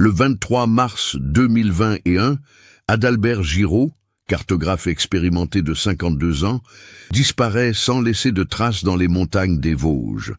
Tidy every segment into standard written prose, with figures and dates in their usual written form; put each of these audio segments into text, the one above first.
Le 23 mars 2021, Adalbert Giraud, cartographe expérimenté de 52 ans, disparaît sans laisser de traces dans les montagnes des Vosges.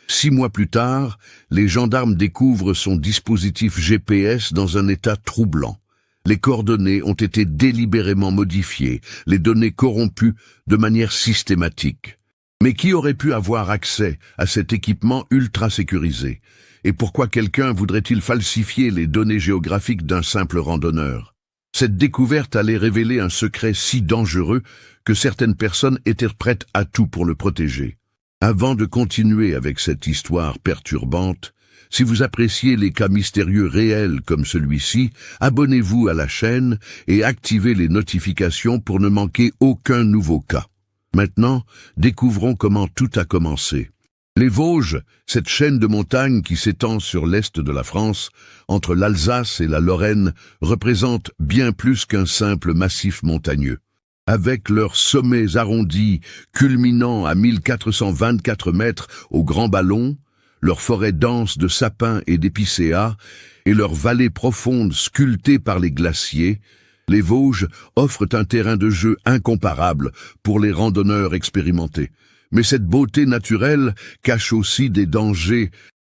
6 mois plus tard, les gendarmes découvrent son dispositif GPS dans un état troublant. Les coordonnées ont été délibérément modifiées, les données corrompues de manière systématique. Mais qui aurait pu avoir accès à cet équipement ultra sécurisé? Et pourquoi quelqu'un voudrait-il falsifier les données géographiques d'un simple randonneur? Cette découverte allait révéler un secret si dangereux que certaines personnes étaient prêtes à tout pour le protéger. Avant de continuer avec cette histoire perturbante, si vous appréciez les cas mystérieux réels comme celui-ci, abonnez-vous à la chaîne et activez les notifications pour ne manquer aucun nouveau cas. Maintenant, découvrons comment tout a commencé. Les Vosges, cette chaîne de montagnes qui s'étend sur l'est de la France, entre l'Alsace et la Lorraine, représente bien plus qu'un simple massif montagneux. Avec leurs sommets arrondis, culminant à 1424 mètres au Grand Ballon, leurs forêts denses de sapins et d'épicéas, et leurs vallées profondes sculptées par les glaciers, les Vosges offrent un terrain de jeu incomparable pour les randonneurs expérimentés. Mais cette beauté naturelle cache aussi des dangers.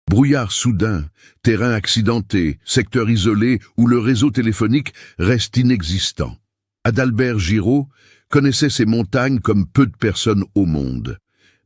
Brouillard soudain, terrain accidenté, secteur isolé où le réseau téléphonique reste inexistant. Adalbert Giraud connaissait ces montagnes comme peu de personnes au monde.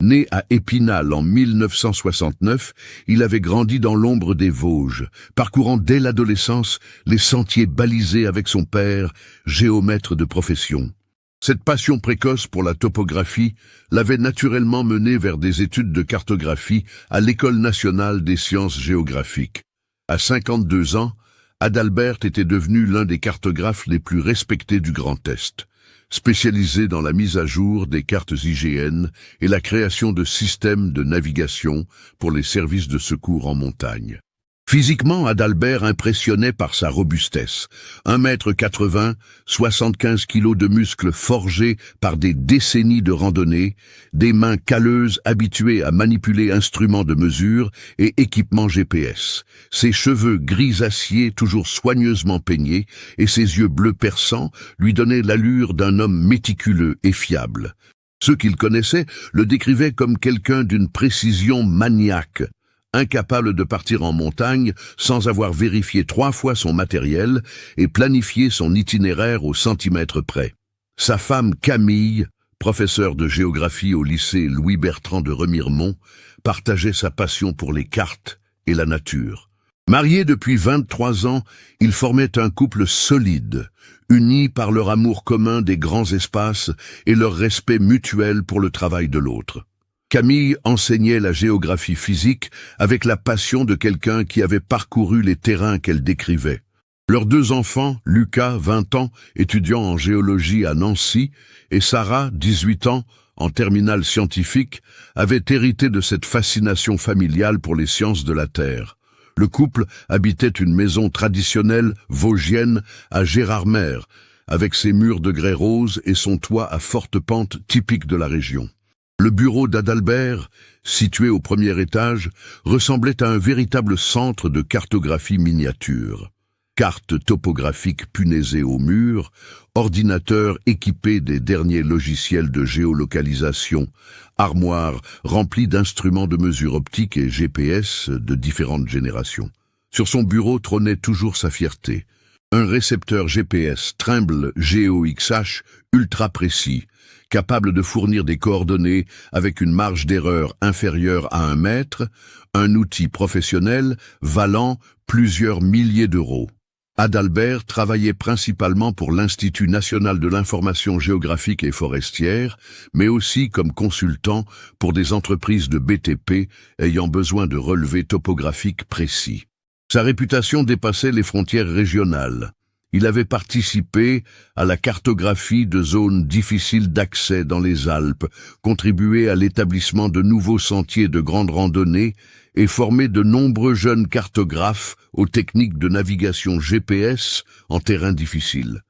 Né à Épinal en 1969, il avait grandi dans l'ombre des Vosges, parcourant dès l'adolescence les sentiers balisés avec son père, géomètre de profession. Cette passion précoce pour la topographie l'avait naturellement mené vers des études de cartographie à l'École nationale des sciences géographiques. À 52 ans, Adalbert était devenu l'un des cartographes les plus respectés du Grand Est, spécialisé dans la mise à jour des cartes IGN et la création de systèmes de navigation pour les services de secours en montagne. Physiquement, Adalbert impressionnait par sa robustesse. 1,80 m, 75 kg de muscles forgés par des décennies de randonnée, des mains calleuses habituées à manipuler instruments de mesure et équipements GPS, ses cheveux gris acier toujours soigneusement peignés et ses yeux bleus perçants lui donnaient l'allure d'un homme méticuleux et fiable. Ceux qu'il connaissait le décrivaient comme quelqu'un d'une précision maniaque, incapable de partir en montagne sans avoir vérifié 3 fois son matériel et planifié son itinéraire au centimètre près. Sa femme Camille, professeure de géographie au lycée Louis-Bertrand de Remiremont, partageait sa passion pour les cartes et la nature. Mariés depuis 23 ans, ils formaient un couple solide, unis par leur amour commun des grands espaces et leur respect mutuel pour le travail de l'autre. Camille enseignait la géographie physique avec la passion de quelqu'un qui avait parcouru les terrains qu'elle décrivait. Leurs 2 enfants, Lucas, 20 ans, étudiant en géologie à Nancy, et Sarah, 18 ans, en terminale scientifique, avaient hérité de cette fascination familiale pour les sciences de la Terre. Le couple habitait une maison traditionnelle vosgienne à Gérardmer, avec ses murs de grès rose et son toit à forte pente typique de la région. Le bureau d'Adalbert, situé au premier étage, ressemblait à un véritable centre de cartographie miniature. Cartes topographiques punaisées au mur, ordinateurs équipés des derniers logiciels de géolocalisation, armoires remplies d'instruments de mesure optique et GPS de différentes générations. Sur son bureau trônait toujours sa fierté. Un récepteur GPS Trimble GeoXH ultra précis, capable de fournir des coordonnées avec une marge d'erreur inférieure à 1 mètre, un outil professionnel valant plusieurs milliers d'euros. Adalbert travaillait principalement pour l'Institut national de l'information géographique et forestière, mais aussi comme consultant pour des entreprises de BTP ayant besoin de relevés topographiques précis. Sa réputation dépassait les frontières régionales. Il avait participé à la cartographie de zones difficiles d'accès dans les Alpes, contribué à l'établissement de nouveaux sentiers de grande randonnée et formé de nombreux jeunes cartographes aux techniques de navigation GPS en terrain difficile.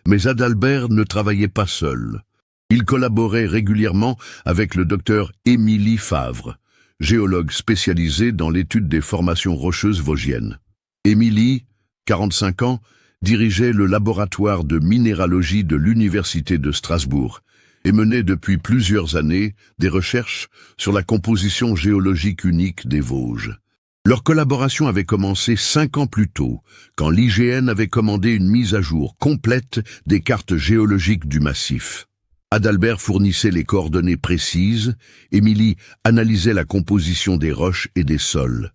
Mais Adalbert ne travaillait pas seul. Il collaborait régulièrement avec le docteur Émilie Favre, géologue spécialisée dans l'étude des formations rocheuses vosgiennes. Émilie, 45 ans, dirigeait le laboratoire de minéralogie de l'Université de Strasbourg et menait depuis plusieurs années des recherches sur la composition géologique unique des Vosges. Leur collaboration avait commencé 5 ans plus tôt, quand l'IGN avait commandé une mise à jour complète des cartes géologiques du massif. Adalbert fournissait les coordonnées précises, Émilie analysait la composition des roches et des sols.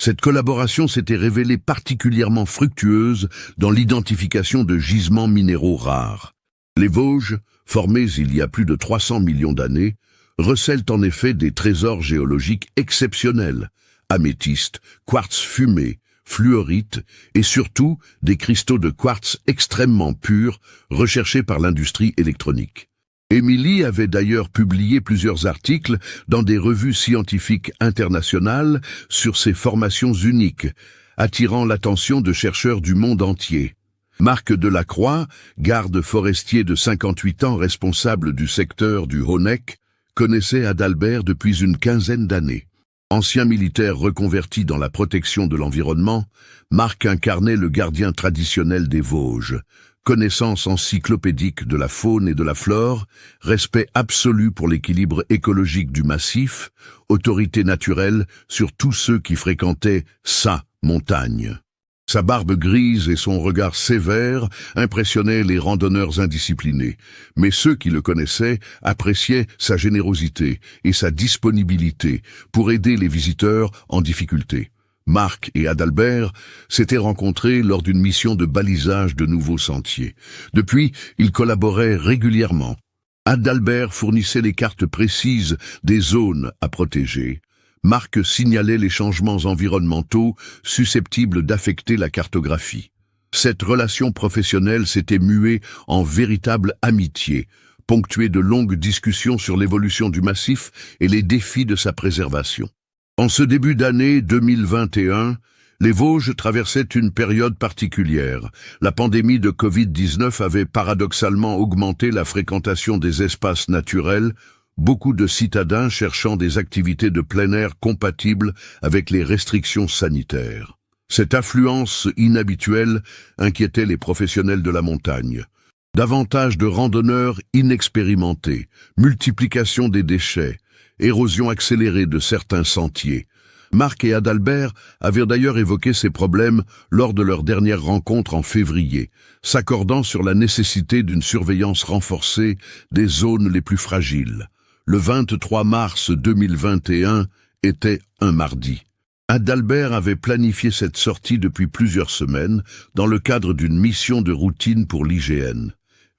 Cette collaboration s'était révélée particulièrement fructueuse dans l'identification de gisements minéraux rares. Les Vosges, formés il y a plus de 300 millions d'années, recèlent en effet des trésors géologiques exceptionnels, améthystes, quartz fumé, fluorite et surtout des cristaux de quartz extrêmement purs recherchés par l'industrie électronique. Émilie avait d'ailleurs publié plusieurs articles dans des revues scientifiques internationales sur ces formations uniques, attirant l'attention de chercheurs du monde entier. Marc Delacroix, garde forestier de 58 ans responsable du secteur du Honeck, connaissait Adalbert depuis une quinzaine d'années. Ancien militaire reconverti dans la protection de l'environnement, Marc incarnait le gardien traditionnel des Vosges. Connaissance encyclopédique de la faune et de la flore, respect absolu pour l'équilibre écologique du massif, autorité naturelle sur tous ceux qui fréquentaient sa montagne. Sa barbe grise et son regard sévère impressionnaient les randonneurs indisciplinés, mais ceux qui le connaissaient appréciaient sa générosité et sa disponibilité pour aider les visiteurs en difficulté. Marc et Adalbert s'étaient rencontrés lors d'une mission de balisage de nouveaux sentiers. Depuis, ils collaboraient régulièrement. Adalbert fournissait les cartes précises des zones à protéger. Marc signalait les changements environnementaux susceptibles d'affecter la cartographie. Cette relation professionnelle s'était muée en véritable amitié, ponctuée de longues discussions sur l'évolution du massif et les défis de sa préservation. En ce début d'année 2021, les Vosges traversaient une période particulière. La pandémie de Covid-19 avait paradoxalement augmenté la fréquentation des espaces naturels, beaucoup de citadins cherchant des activités de plein air compatibles avec les restrictions sanitaires. Cette affluence inhabituelle inquiétait les professionnels de la montagne. Davantage de randonneurs inexpérimentés, multiplication des déchets, érosion accélérée de certains sentiers. Marc et Adalbert avaient d'ailleurs évoqué ces problèmes lors de leur dernière rencontre en février, s'accordant sur la nécessité d'une surveillance renforcée des zones les plus fragiles. Le 23 mars 2021 était un mardi. Adalbert avait planifié cette sortie depuis plusieurs semaines dans le cadre d'une mission de routine pour l'IGN.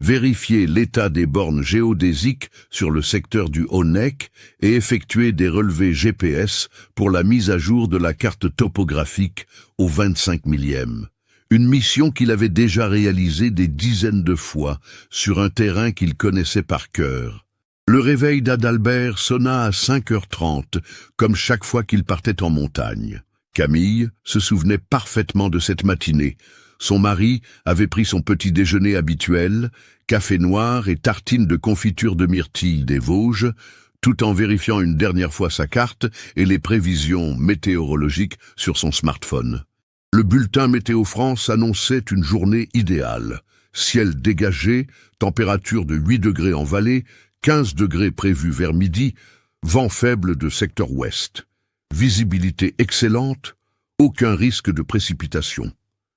Vérifier l'état des bornes géodésiques sur le secteur du Honeck et effectuer des relevés GPS pour la mise à jour de la carte topographique au 25 millième. Une mission qu'il avait déjà réalisée des dizaines de fois sur un terrain qu'il connaissait par cœur. Le réveil d'Adalbert sonna à 5h30, comme chaque fois qu'il partait en montagne. Camille se souvenait parfaitement de cette matinée. Son mari avait pris son petit déjeuner habituel, café noir et tartine de confiture de myrtille des Vosges, tout en vérifiant une dernière fois sa carte et les prévisions météorologiques sur son smartphone. Le bulletin Météo France annonçait une journée idéale. Ciel dégagé, température de 8 degrés en vallée, 15 degrés prévus vers midi, vent faible de secteur ouest. Visibilité excellente, aucun risque de précipitation.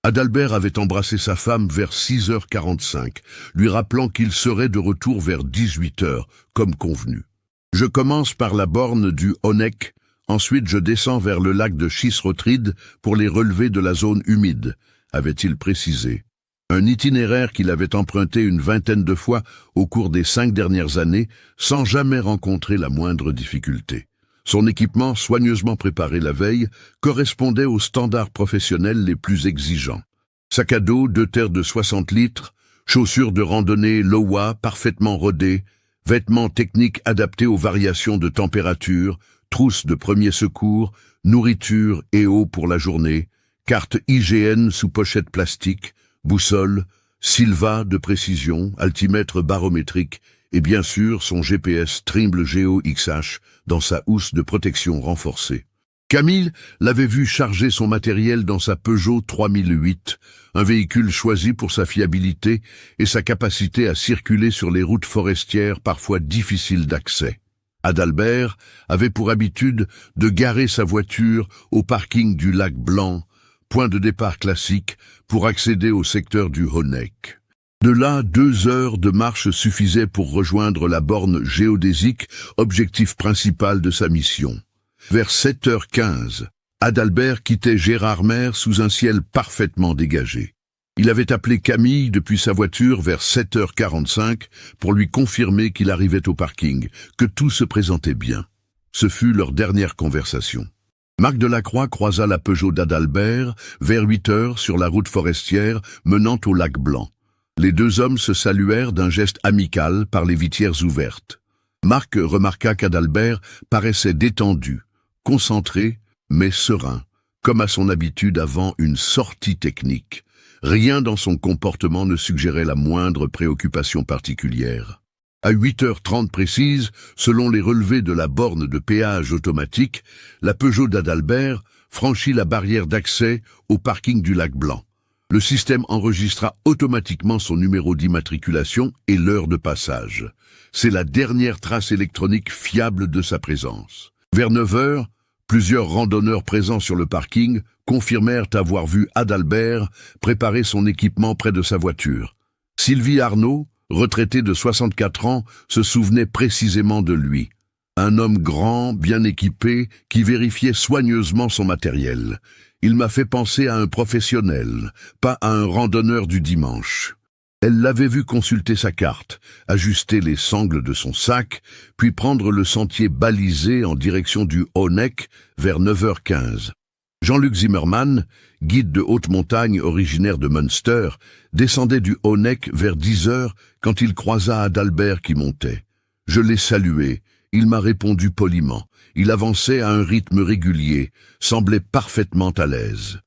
Adalbert avait embrassé sa femme vers 6h45, lui rappelant qu'il serait de retour vers 18h, comme convenu. Je commence par la borne du Honeck, ensuite je descends vers le lac de Chissrotride pour les relevés de la zone humide, avait-il précisé. Un itinéraire qu'il avait emprunté une vingtaine de fois au cours des 5 dernières années, sans jamais rencontrer la moindre difficulté. Son équipement, soigneusement préparé la veille, correspondait aux standards professionnels les plus exigeants. Sac à dos, 2 terres de 60 litres, chaussures de randonnée Lowa parfaitement rodées, vêtements techniques adaptés aux variations de température, trousse de premiers secours, nourriture et eau pour la journée, carte IGN sous pochette plastique, boussole, Silva de précision, altimètre barométrique et bien sûr son GPS Trimble Geo XH dans sa housse de protection renforcée. Camille l'avait vu charger son matériel dans sa Peugeot 3008, un véhicule choisi pour sa fiabilité et sa capacité à circuler sur les routes forestières parfois difficiles d'accès. Adalbert avait pour habitude de garer sa voiture au parking du lac Blanc, point de départ classique pour accéder au secteur du Honeck. De là, 2 heures de marche suffisaient pour rejoindre la borne géodésique, objectif principal de sa mission. Vers 7h15, Adalbert quittait Gérardmer sous un ciel parfaitement dégagé. Il avait appelé Camille depuis sa voiture vers 7h45 pour lui confirmer qu'il arrivait au parking, que tout se présentait bien. Ce fut leur dernière conversation. Marc Delacroix croisa la Peugeot d'Adalbert vers 8h sur la route forestière menant au lac Blanc. Les 2 hommes se saluèrent d'un geste amical par les visières ouvertes. Marc remarqua qu'Adalbert paraissait détendu, concentré, mais serein, comme à son habitude avant une sortie technique. Rien dans son comportement ne suggérait la moindre préoccupation particulière. À 8h30 précise, selon les relevés de la borne de péage automatique, la Peugeot d'Adalbert franchit la barrière d'accès au parking du lac Blanc. Le système enregistra automatiquement son numéro d'immatriculation et l'heure de passage. C'est la dernière trace électronique fiable de sa présence. Vers 9h, plusieurs randonneurs présents sur le parking confirmèrent avoir vu Adalbert préparer son équipement près de sa voiture. Sylvie Arnaud, retraitée de 64 ans, se souvenait précisément de lui. Un homme grand, bien équipé, qui vérifiait soigneusement son matériel. Il m'a fait penser à un professionnel, pas à un randonneur du dimanche. Elle l'avait vu consulter sa carte, ajuster les sangles de son sac, puis prendre le sentier balisé en direction du Honeck vers 9h15. Jean-Luc Zimmermann, guide de haute montagne originaire de Münster, descendait du Honeck vers 10h quand il croisa Adalbert qui montait. Je l'ai salué, il m'a répondu poliment. Il avançait à un rythme régulier, semblait parfaitement à l'aise.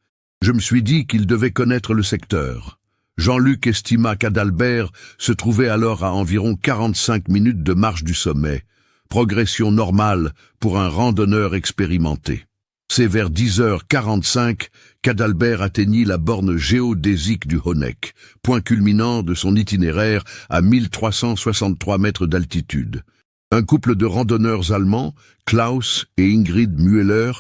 Je me suis dit qu'il devait connaître le secteur. Jean-Luc estima qu'Adalbert se trouvait alors à environ 45 minutes de marche du sommet, progression normale pour un randonneur expérimenté. C'est vers 10h45 qu'Adalbert atteignit la borne géodésique du Honeck, point culminant de son itinéraire à 1363 mètres d'altitude. Un couple de randonneurs allemands, Klaus et Ingrid Müller,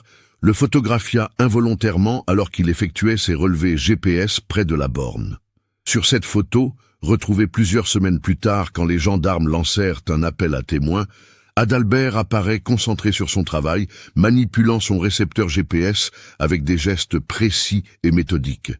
le photographia involontairement alors qu'il effectuait ses relevés GPS près de la borne. Sur cette photo, retrouvée plusieurs semaines plus tard quand les gendarmes lancèrent un appel à témoins, Adalbert apparaît concentré sur son travail, manipulant son récepteur GPS avec des gestes précis et méthodiques.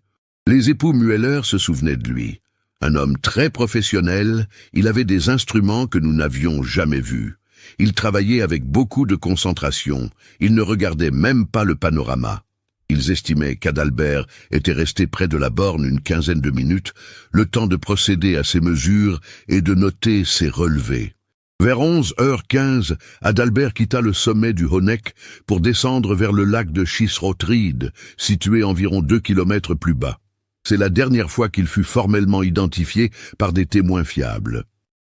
Les époux Müller se souvenaient de lui. Un homme très professionnel, il avait des instruments que nous n'avions jamais vus. Il travaillait avec beaucoup de concentration, il ne regardait même pas le panorama. Ils estimaient qu'Adalbert était resté près de la borne une quinzaine de minutes, le temps de procéder à ses mesures et de noter ses relevés. Vers 11h15, Adalbert quitta le sommet du Honeck pour descendre vers le lac de Schisrotried, situé environ 2 km plus bas. C'est la dernière fois qu'il fut formellement identifié par des témoins fiables.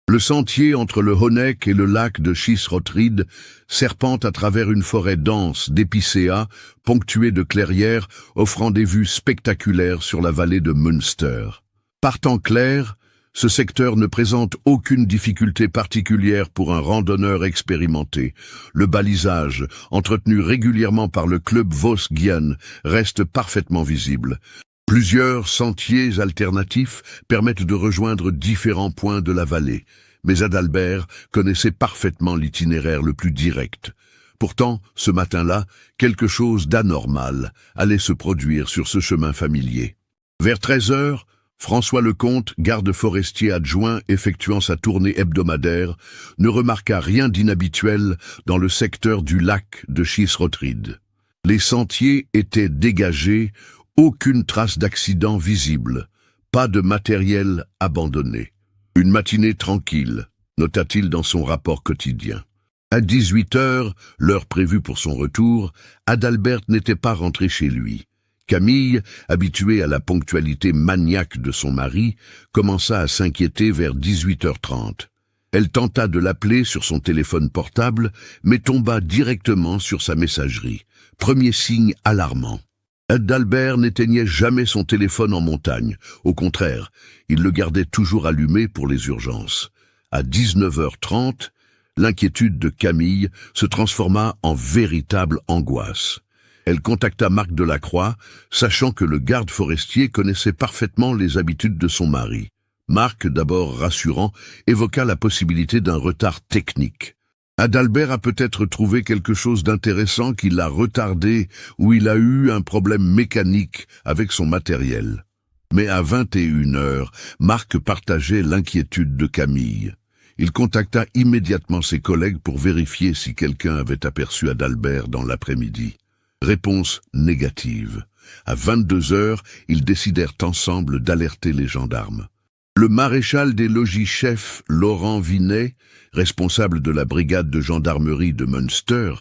Le sentier entre le Honeck et le lac de Schisrotried serpente à travers une forêt dense d'épicéas, ponctuée de clairières, offrant des vues spectaculaires sur la vallée de Münster. Par temps clair, ce secteur ne présente aucune difficulté particulière pour un randonneur expérimenté. Le balisage, entretenu régulièrement par le club Vosgien, reste parfaitement visible. Plusieurs sentiers alternatifs permettent de rejoindre différents points de la vallée, mais Adalbert connaissait parfaitement l'itinéraire le plus direct. Pourtant, ce matin-là, quelque chose d'anormal allait se produire sur ce chemin familier. Vers 13h, François Lecomte, garde forestier adjoint effectuant sa tournée hebdomadaire, ne remarqua rien d'inhabituel dans le secteur du lac de Schisrotried. Les sentiers étaient dégagés, aucune trace d'accident visible, pas de matériel abandonné. Une matinée tranquille, nota-t-il dans son rapport quotidien. À 18h, l'heure prévue pour son retour, Adalbert n'était pas rentré chez lui. Camille, habituée à la ponctualité maniaque de son mari, commença à s'inquiéter vers 18h30. Elle tenta de l'appeler sur son téléphone portable, mais tomba directement sur sa messagerie. Premier signe alarmant. Adalbert n'éteignait jamais son téléphone en montagne. Au contraire, il le gardait toujours allumé pour les urgences. À 19h30, l'inquiétude de Camille se transforma en véritable angoisse. Elle contacta Marc Delacroix, sachant que le garde forestier connaissait parfaitement les habitudes de son mari. Marc, d'abord rassurant, évoqua la possibilité d'un retard technique. Adalbert a peut-être trouvé quelque chose d'intéressant qui l'a retardé ou il a eu un problème mécanique avec son matériel. Mais à 21h, Marc partageait l'inquiétude de Camille. Il contacta immédiatement ses collègues pour vérifier si quelqu'un avait aperçu Adalbert dans l'après-midi. Réponse négative. À 22h, ils décidèrent ensemble d'alerter les gendarmes. Le maréchal des logis-chefs, Laurent Vinet, responsable de la brigade de gendarmerie de Münster,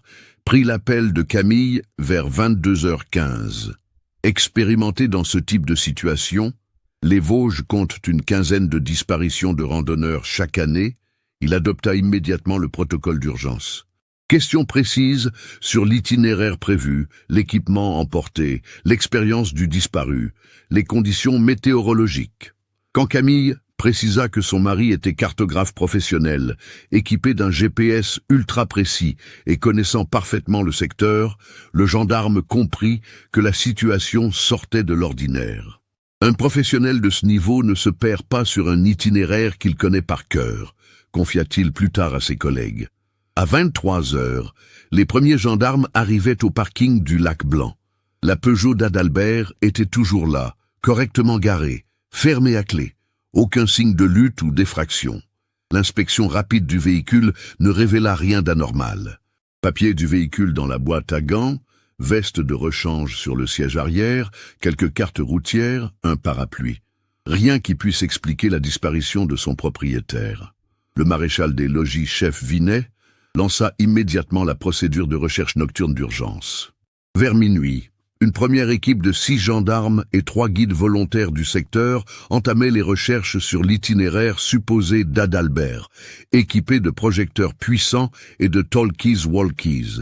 prit l'appel de Camille vers 22h15. Expérimenté dans ce type de situation, les Vosges comptent une quinzaine de disparitions de randonneurs chaque année. Il adopta immédiatement le protocole d'urgence. Question précise sur l'itinéraire prévu, l'équipement emporté, l'expérience du disparu, les conditions météorologiques. Quand Camille précisa que son mari était cartographe professionnel, équipé d'un GPS ultra précis et connaissant parfaitement le secteur, le gendarme comprit que la situation sortait de l'ordinaire. Un professionnel de ce niveau ne se perd pas sur un itinéraire qu'il connaît par cœur, confia-t-il plus tard à ses collègues. À 23h, les premiers gendarmes arrivaient au parking du Lac Blanc. La Peugeot d'Adalbert était toujours là, correctement garée, fermée à clé. Aucun signe de lutte ou d'effraction. L'inspection rapide du véhicule ne révéla rien d'anormal. Papier du véhicule dans la boîte à gants, veste de rechange sur le siège arrière, quelques cartes routières, un parapluie. Rien qui puisse expliquer la disparition de son propriétaire. Le maréchal des logis, chef Vinet, lança immédiatement la procédure de recherche nocturne d'urgence. Vers minuit, une première équipe de 6 gendarmes et 3 guides volontaires du secteur entamait les recherches sur l'itinéraire supposé d'Adalbert, équipés de projecteurs puissants et de talkies-walkies.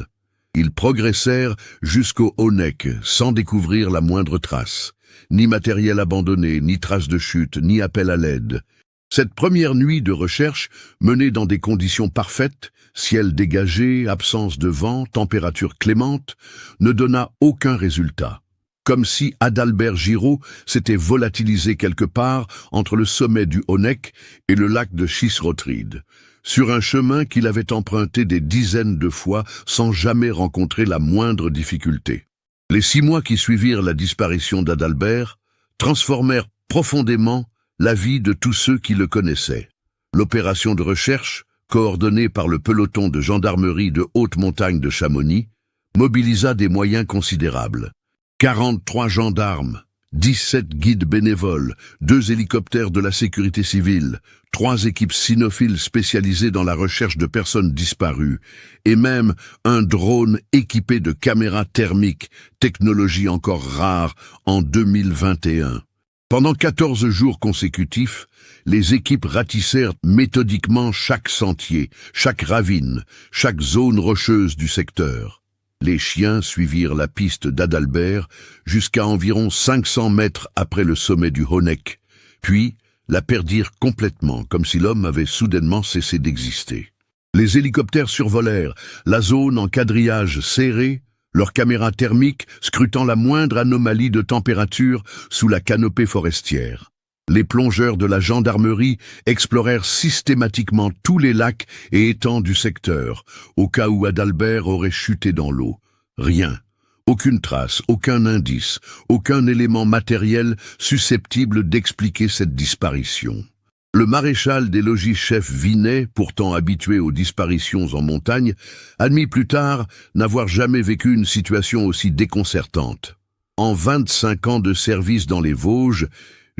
Ils progressèrent jusqu'au Honeck sans découvrir la moindre trace. Ni matériel abandonné, ni trace de chute, ni appel à l'aide. Cette première nuit de recherche, menée dans des conditions parfaites, ciel dégagé, absence de vent, température clémente, ne donna aucun résultat. Comme si Adalbert Giraud s'était volatilisé quelque part entre le sommet du Honeck et le lac de Schissrothried, sur un chemin qu'il avait emprunté des dizaines de fois sans jamais rencontrer la moindre difficulté. Les 6 mois qui suivirent la disparition d'Adalbert transformèrent profondément la vie de tous ceux qui le connaissaient. L'opération de recherche, coordonnée par le peloton de gendarmerie de haute montagne de Chamonix, mobilisa des moyens considérables. 43 gendarmes, 17 guides bénévoles, 2 hélicoptères de la sécurité civile, 3 équipes cynophiles spécialisées dans la recherche de personnes disparues, et même un drone équipé de caméras thermiques, technologie encore rare en 2021. Pendant 14 jours consécutifs, les équipes ratissèrent méthodiquement chaque sentier, chaque ravine, chaque zone rocheuse du secteur. Les chiens suivirent la piste d'Adalbert jusqu'à environ 500 mètres après le sommet du Honeck, puis la perdirent complètement, comme si l'homme avait soudainement cessé d'exister. Les hélicoptères survolèrent la zone en quadrillage serré, leurs caméras thermiques scrutant la moindre anomalie de température sous la canopée forestière. Les plongeurs de la gendarmerie explorèrent systématiquement tous les lacs et étangs du secteur, au cas où Adalbert aurait chuté dans l'eau. Rien. Aucune trace, aucun indice, aucun élément matériel susceptible d'expliquer cette disparition. Le maréchal des logis-chefs Vinet, pourtant habitué aux disparitions en montagne, admit plus tard n'avoir jamais vécu une situation aussi déconcertante. En 25 ans de service dans les Vosges,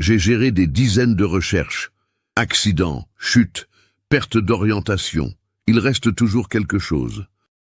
j'ai géré des dizaines de recherches. Accidents, chutes, perte d'orientation. Il reste toujours quelque chose.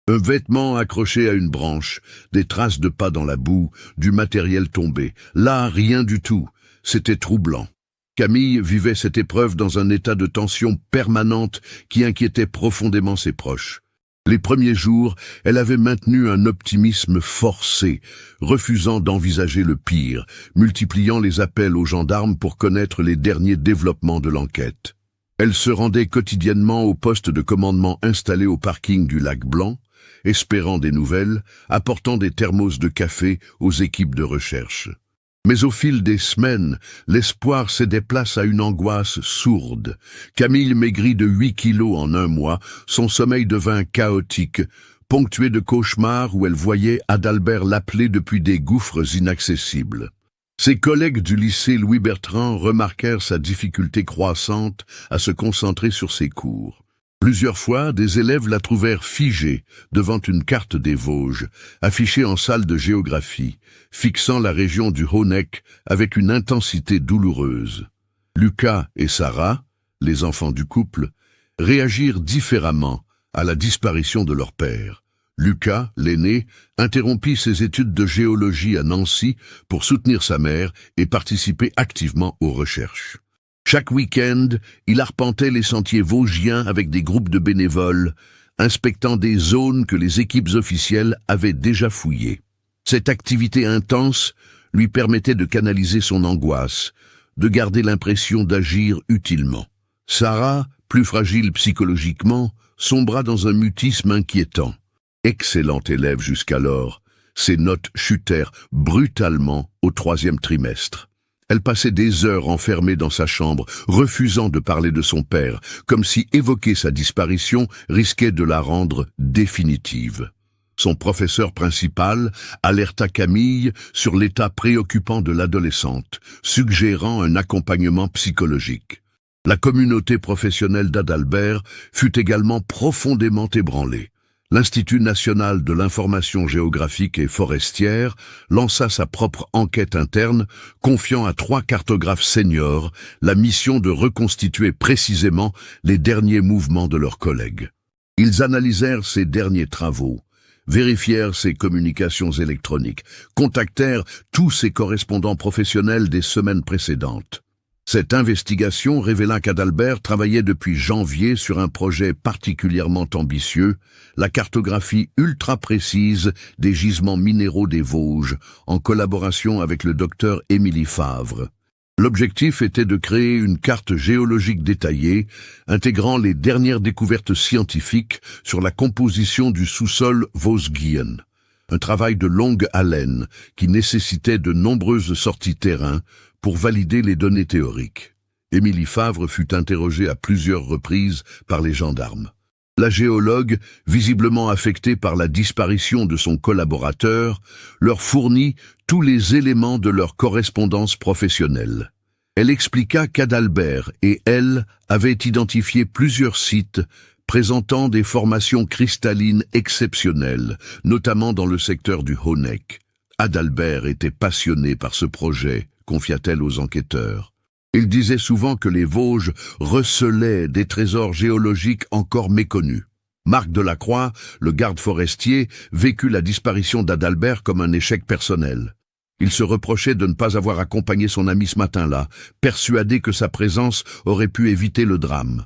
Un vêtement accroché à une branche, des traces de pas dans la boue, du matériel tombé. Là, rien du tout. C'était troublant. Camille vivait cette épreuve dans un état de tension permanente qui inquiétait profondément ses proches. Les premiers jours, elle avait maintenu un optimisme forcé, refusant d'envisager le pire, multipliant les appels aux gendarmes pour connaître les derniers développements de l'enquête. Elle se rendait quotidiennement au poste de commandement installé au parking du Lac Blanc, espérant des nouvelles, apportant des thermos de café aux équipes de recherche. Mais au fil des semaines, l'espoir cédait place à une angoisse sourde. Camille maigrit de 8 kilos en un mois, son sommeil devint chaotique, ponctué de cauchemars où elle voyait Adalbert l'appeler depuis des gouffres inaccessibles. Ses collègues du lycée Louis-Bertrand remarquèrent sa difficulté croissante à se concentrer sur ses cours. Plusieurs fois, des élèves la trouvèrent figée devant une carte des Vosges, affichée en salle de géographie, fixant la région du Honeck avec une intensité douloureuse. Lucas et Sarah, les enfants du couple, réagirent différemment à la disparition de leur père. Lucas, l'aîné, interrompit ses études de géologie à Nancy pour soutenir sa mère et participer activement aux recherches. Chaque week-end, il arpentait les sentiers vosgiens avec des groupes de bénévoles, inspectant des zones que les équipes officielles avaient déjà fouillées. Cette activité intense lui permettait de canaliser son angoisse, de garder l'impression d'agir utilement. Sarah, plus fragile psychologiquement, sombra dans un mutisme inquiétant. Excellente élève jusqu'alors, ses notes chutèrent brutalement au 3e trimestre. Elle passait des heures enfermée dans sa chambre, refusant de parler de son père, comme si évoquer sa disparition risquait de la rendre définitive. Son professeur principal alerta Camille sur l'état préoccupant de l'adolescente, suggérant un accompagnement psychologique. La communauté professionnelle d'Adalbert fut également profondément ébranlée. L'Institut national de l'information géographique et forestière lança sa propre enquête interne, confiant à 3 cartographes seniors la mission de reconstituer précisément les derniers mouvements de leurs collègues. Ils analysèrent ses derniers travaux, vérifièrent ses communications électroniques, contactèrent tous ses correspondants professionnels des semaines précédentes. Cette investigation révéla qu'Adalbert travaillait depuis janvier sur un projet particulièrement ambitieux, la cartographie ultra précise des gisements minéraux des Vosges, en collaboration avec le docteur Émilie Favre. L'objectif était de créer une carte géologique détaillée, intégrant les dernières découvertes scientifiques sur la composition du sous-sol vosgien. Un travail de longue haleine qui nécessitait de nombreuses sorties terrain pour valider les données théoriques. Émilie Favre fut interrogée à plusieurs reprises par les gendarmes. La géologue, visiblement affectée par la disparition de son collaborateur, leur fournit tous les éléments de leur correspondance professionnelle. Elle expliqua qu'Adalbert et elle avaient identifié plusieurs sites présentant des formations cristallines exceptionnelles, notamment dans le secteur du Honeck. Adalbert était passionné par ce projet, confia-t-elle aux enquêteurs. Il disait souvent que les Vosges recelaient des trésors géologiques encore méconnus. Marc Delacroix, le garde forestier, vécut la disparition d'Adalbert comme un échec personnel. Il se reprochait de ne pas avoir accompagné son ami ce matin-là, persuadé que sa présence aurait pu éviter le drame.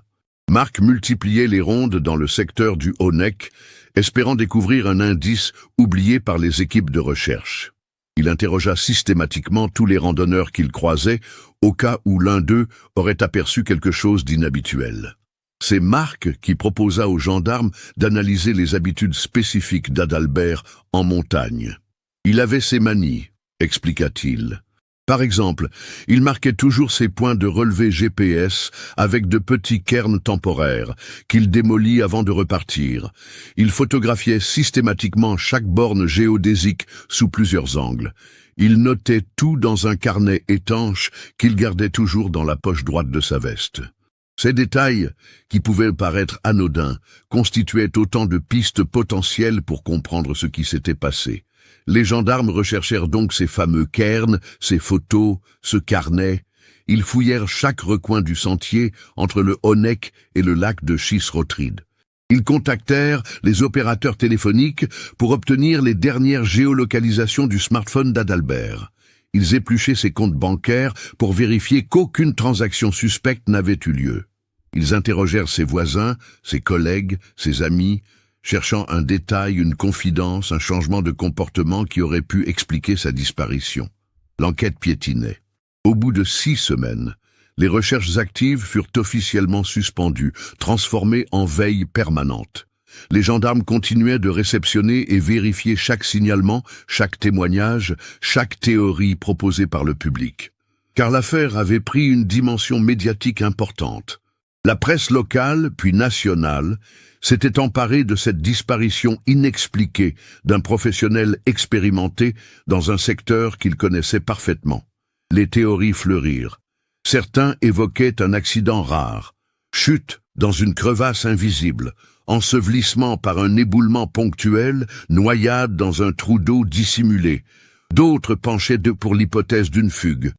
Marc multipliait les rondes dans le secteur du Honeck, espérant découvrir un indice oublié par les équipes de recherche. Il interrogea systématiquement tous les randonneurs qu'il croisait, au cas où l'un d'eux aurait aperçu quelque chose d'inhabituel. C'est Marc qui proposa aux gendarmes d'analyser les habitudes spécifiques d'Adalbert en montagne. Il avait ses manies, expliqua-t-il. Par exemple, il marquait toujours ses points de relevé GPS avec de petits cairns temporaires qu'il démolit avant de repartir. Il photographiait systématiquement chaque borne géodésique sous plusieurs angles. Il notait tout dans un carnet étanche qu'il gardait toujours dans la poche droite de sa veste. Ces détails, qui pouvaient paraître anodins, constituaient autant de pistes potentielles pour comprendre ce qui s'était passé. Les gendarmes recherchèrent donc ces fameux cairns, ces photos, ce carnet. Ils fouillèrent chaque recoin du sentier entre le Honeck et le lac de Chis-Rotride. Ils contactèrent les opérateurs téléphoniques pour obtenir les dernières géolocalisations du smartphone d'Adalbert. Ils épluchaient ses comptes bancaires pour vérifier qu'aucune transaction suspecte n'avait eu lieu. Ils interrogèrent ses voisins, ses collègues, ses amis, cherchant un détail, une confidence, un changement de comportement qui aurait pu expliquer sa disparition. L'enquête piétinait. Au bout de 6 semaines, les recherches actives furent officiellement suspendues, transformées en veille permanente. Les gendarmes continuaient de réceptionner et vérifier chaque signalement, chaque témoignage, chaque théorie proposée par le public. Car l'affaire avait pris une dimension médiatique importante. La presse locale, puis nationale, s'était emparée de cette disparition inexpliquée d'un professionnel expérimenté dans un secteur qu'il connaissait parfaitement. Les théories fleurirent. Certains évoquaient un accident rare, chute dans une crevasse invisible, ensevelissement par un éboulement ponctuel, noyade dans un trou d'eau dissimulé. D'autres penchaient pour l'hypothèse d'une fugue.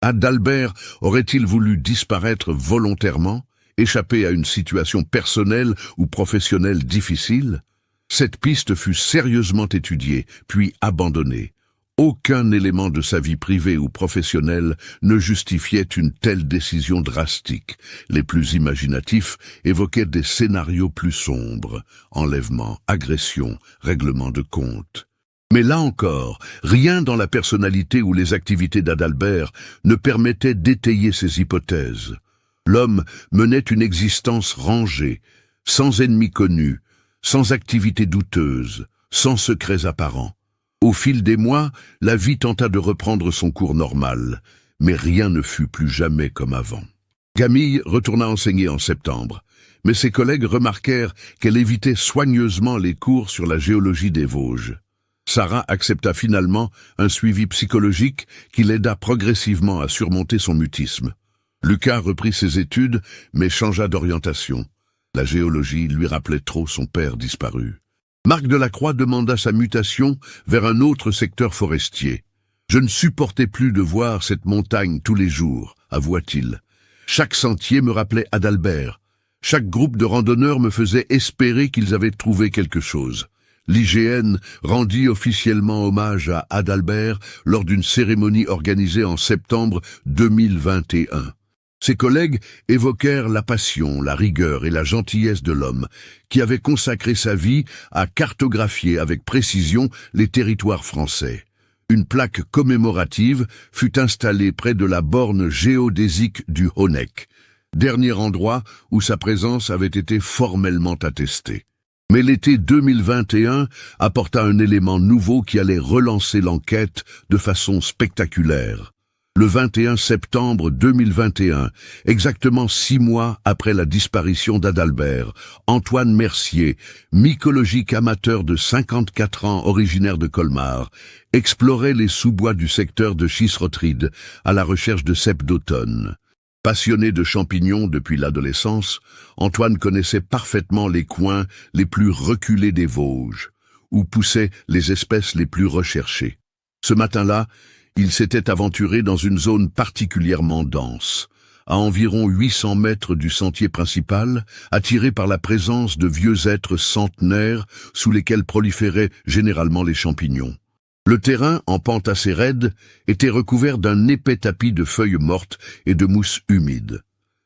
Adalbert aurait-il voulu disparaître volontairement, échapper à une situation personnelle ou professionnelle difficile? Cette piste fut sérieusement étudiée, puis abandonnée. Aucun élément de sa vie privée ou professionnelle ne justifiait une telle décision drastique. Les plus imaginatifs évoquaient des scénarios plus sombres, enlèvement, agression, règlement de compte. Mais là encore, rien dans la personnalité ou les activités d'Adalbert ne permettait d'étayer ces hypothèses. L'homme menait une existence rangée, sans ennemis connus, sans activités douteuses, sans secrets apparents. Au fil des mois, la vie tenta de reprendre son cours normal, mais rien ne fut plus jamais comme avant. Camille retourna enseigner en septembre, mais ses collègues remarquèrent qu'elle évitait soigneusement les cours sur la géologie des Vosges. Sarah accepta finalement un suivi psychologique qui l'aida progressivement à surmonter son mutisme. Lucas reprit ses études, mais changea d'orientation. La géologie lui rappelait trop son père disparu. Marc Delacroix demanda sa mutation vers un autre secteur forestier. « Je ne supportais plus de voir cette montagne tous les jours », avoua-t-il. « Chaque sentier me rappelait Adalbert. Chaque groupe de randonneurs me faisait espérer qu'ils avaient trouvé quelque chose. » L'IGN rendit officiellement hommage à Adalbert lors d'une cérémonie organisée en septembre 2021. Ses collègues évoquèrent la passion, la rigueur et la gentillesse de l'homme, qui avait consacré sa vie à cartographier avec précision les territoires français. Une plaque commémorative fut installée près de la borne géodésique du Honeck, dernier endroit où sa présence avait été formellement attestée. Mais l'été 2021 apporta un élément nouveau qui allait relancer l'enquête de façon spectaculaire. Le 21 septembre 2021, exactement 6 mois après la disparition d'Adalbert, Antoine Mercier, mycologique amateur de 54 ans originaire de Colmar, explorait les sous-bois du secteur de Chissrotride à la recherche de cèpes d'automne. Passionné de champignons depuis l'adolescence, Antoine connaissait parfaitement les coins les plus reculés des Vosges, où poussaient les espèces les plus recherchées. Ce matin-là, il s'était aventuré dans une zone particulièrement dense, à environ 800 mètres du sentier principal, attiré par la présence de vieux êtres centenaires sous lesquels proliféraient généralement les champignons. Le terrain, en pente assez raide, était recouvert d'un épais tapis de feuilles mortes et de mousse humide.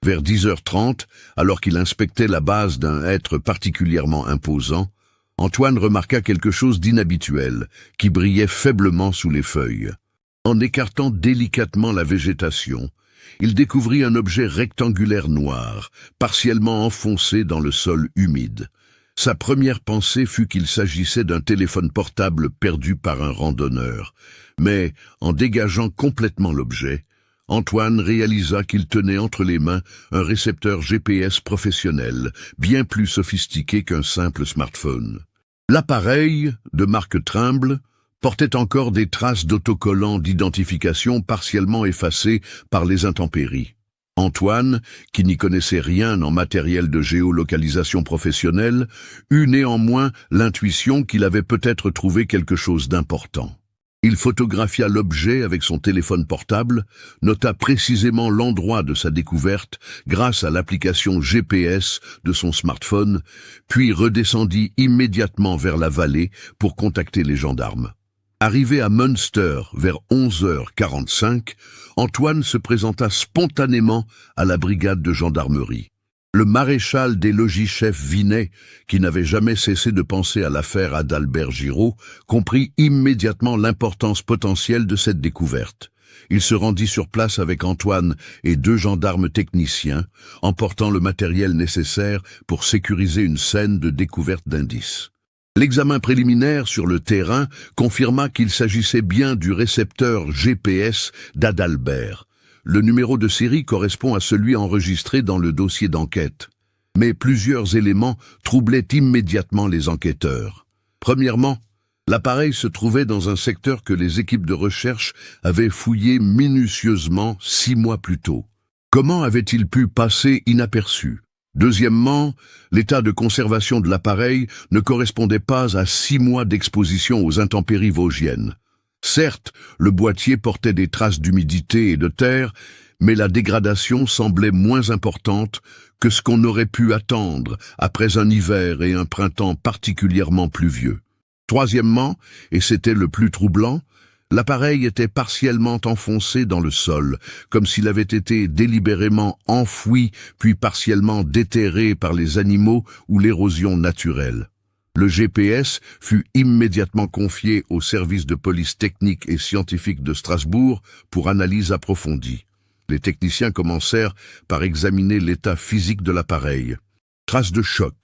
Vers 10h30, alors qu'il inspectait la base d'un hêtre particulièrement imposant, Antoine remarqua quelque chose d'inhabituel, qui brillait faiblement sous les feuilles. En écartant délicatement la végétation, il découvrit un objet rectangulaire noir, partiellement enfoncé dans le sol humide. Sa première pensée fut qu'il s'agissait d'un téléphone portable perdu par un randonneur. Mais, en dégageant complètement l'objet, Antoine réalisa qu'il tenait entre les mains un récepteur GPS professionnel, bien plus sophistiqué qu'un simple smartphone. L'appareil, de marque Trimble, portait encore des traces d'autocollants d'identification partiellement effacés par les intempéries. Antoine, qui n'y connaissait rien en matériel de géolocalisation professionnelle, eut néanmoins l'intuition qu'il avait peut-être trouvé quelque chose d'important. Il photographia l'objet avec son téléphone portable, nota précisément l'endroit de sa découverte grâce à l'application GPS de son smartphone, puis redescendit immédiatement vers la vallée pour contacter les gendarmes. Arrivé à Münster vers 11h45, Antoine se présenta spontanément à la brigade de gendarmerie. Le maréchal des logis-chefs Vinet, qui n'avait jamais cessé de penser à l'affaire Adalbert Giraud, comprit immédiatement l'importance potentielle de cette découverte. Il se rendit sur place avec Antoine et 2 gendarmes techniciens, emportant le matériel nécessaire pour sécuriser une scène de découverte d'indices. L'examen préliminaire sur le terrain confirma qu'il s'agissait bien du récepteur GPS d'Adalbert. Le numéro de série correspond à celui enregistré dans le dossier d'enquête. Mais plusieurs éléments troublaient immédiatement les enquêteurs. Premièrement, l'appareil se trouvait dans un secteur que les équipes de recherche avaient fouillé minutieusement 6 mois plus tôt. Comment avait-il pu passer inaperçu ? Deuxièmement, l'état de conservation de l'appareil ne correspondait pas à 6 mois d'exposition aux intempéries vosgiennes. Certes, le boîtier portait des traces d'humidité et de terre, mais la dégradation semblait moins importante que ce qu'on aurait pu attendre après un hiver et un printemps particulièrement pluvieux. Troisièmement, et c'était le plus troublant, l'appareil était partiellement enfoncé dans le sol, comme s'il avait été délibérément enfoui puis partiellement déterré par les animaux ou l'érosion naturelle. Le GPS fut immédiatement confié au service de police technique et scientifique de Strasbourg pour analyse approfondie. Les techniciens commencèrent par examiner l'état physique de l'appareil. Traces de choc,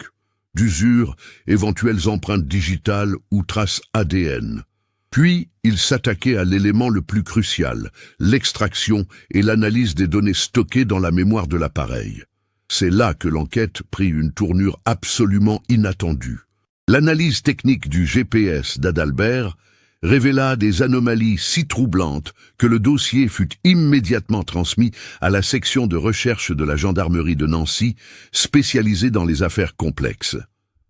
d'usure, éventuelles empreintes digitales ou traces ADN. Puis, ils s'attaquaient à l'élément le plus crucial, l'extraction et l'analyse des données stockées dans la mémoire de l'appareil. C'est là que l'enquête prit une tournure absolument inattendue. L'analyse technique du GPS d'Adalbert révéla des anomalies si troublantes que le dossier fut immédiatement transmis à la section de recherche de la gendarmerie de Nancy, spécialisée dans les affaires complexes.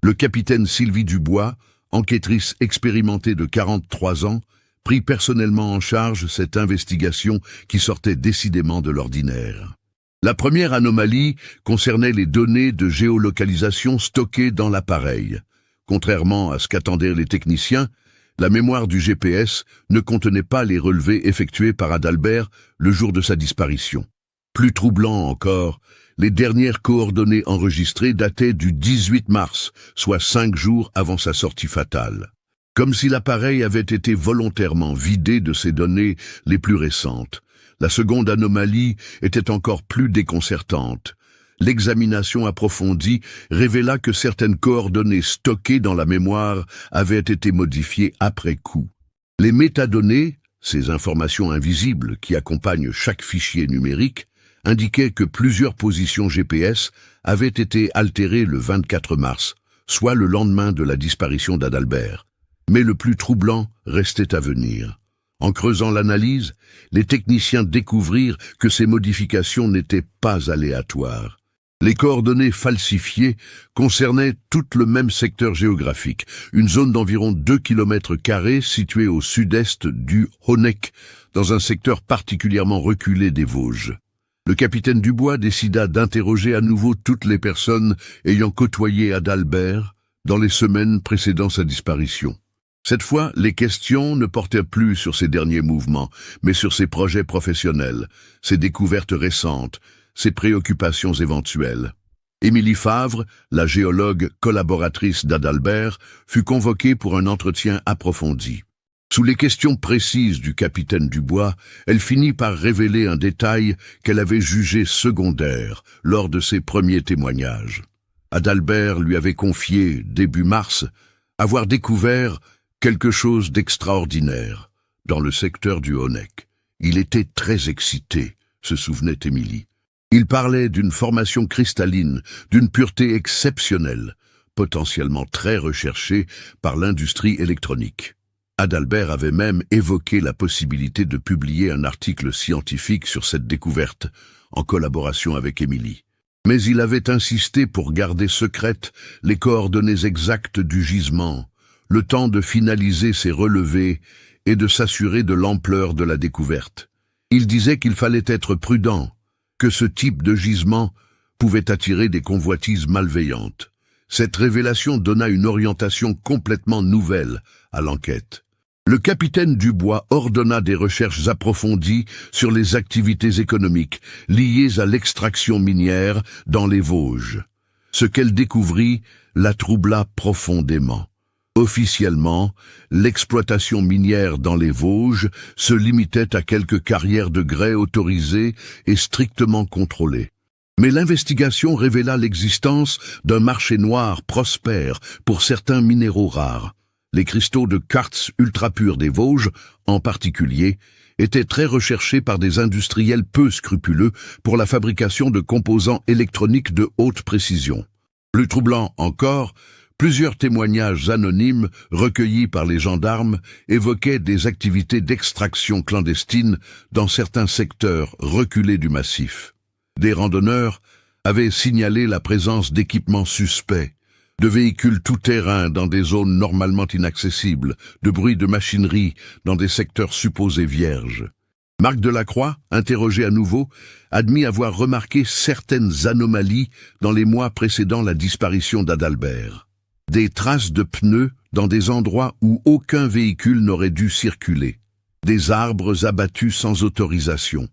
Le capitaine Sylvie Dubois, enquêtrice expérimentée de 43 ans, prit personnellement en charge cette investigation qui sortait décidément de l'ordinaire. La première anomalie concernait les données de géolocalisation stockées dans l'appareil. Contrairement à ce qu'attendaient les techniciens, la mémoire du GPS ne contenait pas les relevés effectués par Adalbert le jour de sa disparition. Plus troublant encore, les dernières coordonnées enregistrées dataient du 18 mars, soit 5 jours avant sa sortie fatale. Comme si l'appareil avait été volontairement vidé de ses données les plus récentes. La seconde anomalie était encore plus déconcertante. L'examination approfondie révéla que certaines coordonnées stockées dans la mémoire avaient été modifiées après coup. Les métadonnées, ces informations invisibles qui accompagnent chaque fichier numérique, indiquaient que plusieurs positions GPS avaient été altérées le 24 mars, soit le lendemain de la disparition d'Adalbert. Mais le plus troublant restait à venir. En creusant l'analyse, les techniciens découvrirent que ces modifications n'étaient pas aléatoires. Les coordonnées falsifiées concernaient tout le même secteur géographique, une zone d'environ 2 km² située au sud-est du Honeck, dans un secteur particulièrement reculé des Vosges. Le capitaine Dubois décida d'interroger à nouveau toutes les personnes ayant côtoyé Adalbert dans les semaines précédant sa disparition. Cette fois, les questions ne portaient plus sur ses derniers mouvements, mais sur ses projets professionnels, ses découvertes récentes, ses préoccupations éventuelles. Émilie Favre, la géologue collaboratrice d'Adalbert, fut convoquée pour un entretien approfondi. Sous les questions précises du capitaine Dubois, elle finit par révéler un détail qu'elle avait jugé secondaire lors de ses premiers témoignages. Adalbert lui avait confié, début mars, avoir découvert quelque chose d'extraordinaire dans le secteur du Honeck. Il était très excité, se souvenait Émilie. Il parlait d'une formation cristalline, d'une pureté exceptionnelle, potentiellement très recherchée par l'industrie électronique. Adalbert avait même évoqué la possibilité de publier un article scientifique sur cette découverte, en collaboration avec Émilie. Mais il avait insisté pour garder secrètes les coordonnées exactes du gisement, le temps de finaliser ses relevés et de s'assurer de l'ampleur de la découverte. Il disait qu'il fallait être prudent, que ce type de gisement pouvait attirer des convoitises malveillantes. Cette révélation donna une orientation complètement nouvelle à l'enquête. Le capitaine Dubois ordonna des recherches approfondies sur les activités économiques liées à l'extraction minière dans les Vosges. Ce qu'elle découvrit la troubla profondément. Officiellement, l'exploitation minière dans les Vosges se limitait à quelques carrières de grès autorisées et strictement contrôlées. Mais l'investigation révéla l'existence d'un marché noir prospère pour certains minéraux rares. Les cristaux de quartz ultra purs des Vosges, en particulier, étaient très recherchés par des industriels peu scrupuleux pour la fabrication de composants électroniques de haute précision. Plus troublant encore, plusieurs témoignages anonymes recueillis par les gendarmes évoquaient des activités d'extraction clandestine dans certains secteurs reculés du massif. Des randonneurs avaient signalé la présence d'équipements suspects, de véhicules tout-terrain dans des zones normalement inaccessibles, de bruits de machinerie dans des secteurs supposés vierges. Marc Delacroix, interrogé à nouveau, admit avoir remarqué certaines anomalies dans les mois précédant la disparition d'Adalbert. Des traces de pneus dans des endroits où aucun véhicule n'aurait dû circuler, des arbres abattus sans autorisation,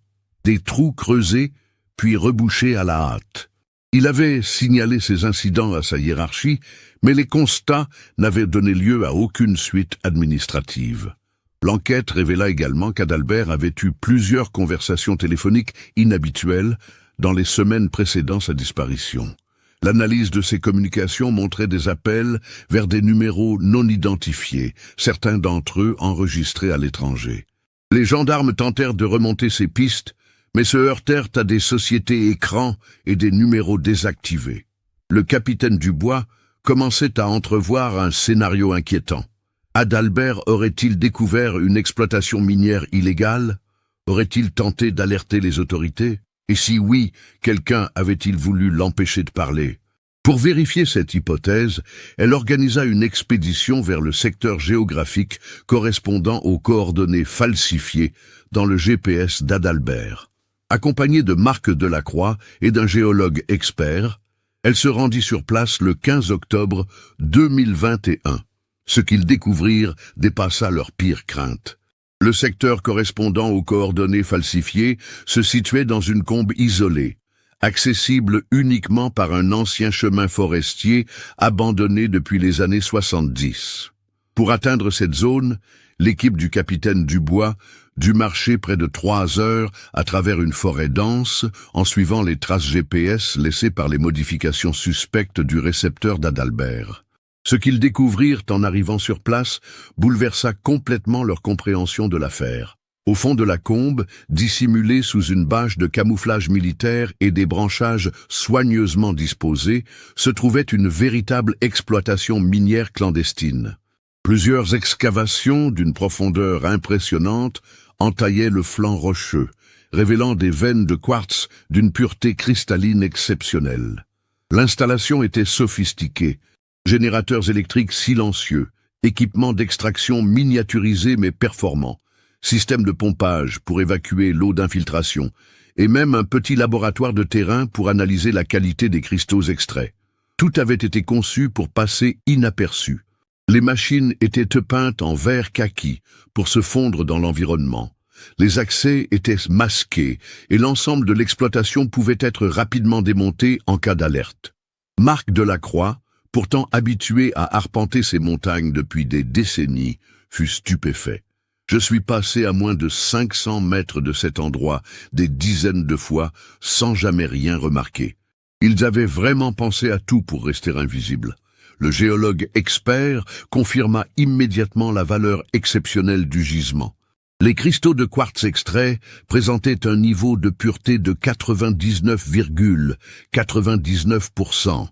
des trous creusés puis rebouchés à la hâte. Il avait signalé ces incidents à sa hiérarchie, mais les constats n'avaient donné lieu à aucune suite administrative. L'enquête révéla également qu'Adalbert avait eu plusieurs conversations téléphoniques inhabituelles dans les semaines précédant sa disparition. L'analyse de ces communications montrait des appels vers des numéros non identifiés, certains d'entre eux enregistrés à l'étranger. Les gendarmes tentèrent de remonter ces pistes, mais se heurtèrent à des sociétés écrans et des numéros désactivés. Le capitaine Dubois commençait à entrevoir un scénario inquiétant. Adalbert aurait-il découvert une exploitation minière illégale? Aurait-il tenté d'alerter les autorités? Et si oui, quelqu'un avait-il voulu l'empêcher de parler? Pour vérifier cette hypothèse, elle organisa une expédition vers le secteur géographique correspondant aux coordonnées falsifiées dans le GPS d'Adalbert. Accompagnée de Marc Delacroix et d'un géologue expert, elle se rendit sur place le 15 octobre 2021. Ce qu'ils découvrirent dépassa leurs pires craintes. Le secteur correspondant aux coordonnées falsifiées se situait dans une combe isolée, accessible uniquement par un ancien chemin forestier abandonné depuis les années 70. Pour atteindre cette zone, l'équipe du capitaine Dubois dut marcher près de 3 heures à travers une forêt dense en suivant les traces GPS laissées par les modifications suspectes du récepteur d'Adalbert. Ce qu'ils découvrirent en arrivant sur place bouleversa complètement leur compréhension de l'affaire. Au fond de la combe, dissimulée sous une bâche de camouflage militaire et des branchages soigneusement disposés, se trouvait une véritable exploitation minière clandestine. Plusieurs excavations d'une profondeur impressionnante entaillaient le flanc rocheux, révélant des veines de quartz d'une pureté cristalline exceptionnelle. L'installation était sophistiquée, générateurs électriques silencieux, équipements d'extraction miniaturisés mais performants, système de pompage pour évacuer l'eau d'infiltration, et même un petit laboratoire de terrain pour analyser la qualité des cristaux extraits. Tout avait été conçu pour passer inaperçu. Les machines étaient peintes en vert kaki pour se fondre dans l'environnement. Les accès étaient masqués et l'ensemble de l'exploitation pouvait être rapidement démonté en cas d'alerte. Marc Delacroix, pourtant habitué à arpenter ces montagnes depuis des décennies, fut stupéfait. Je suis passé à moins de 500 mètres de cet endroit des dizaines de fois sans jamais rien remarquer. Ils avaient vraiment pensé à tout pour rester invisibles. Le géologue expert confirma immédiatement la valeur exceptionnelle du gisement. Les cristaux de quartz extraits présentaient un niveau de pureté de 99,99%,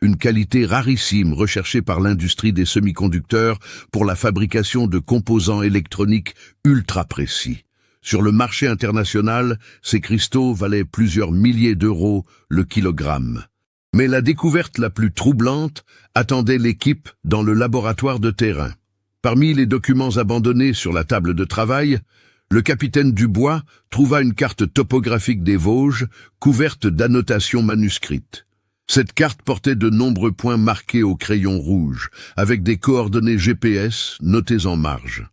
une qualité rarissime recherchée par l'industrie des semi-conducteurs pour la fabrication de composants électroniques ultra précis. Sur le marché international, ces cristaux valaient plusieurs milliers d'euros le kilogramme. Mais la découverte la plus troublante attendait l'équipe dans le laboratoire de terrain. Parmi les documents abandonnés sur la table de travail, le capitaine Dubois trouva une carte topographique des Vosges couverte d'annotations manuscrites. Cette carte portait de nombreux points marqués au crayon rouge, avec des coordonnées GPS notées en marge.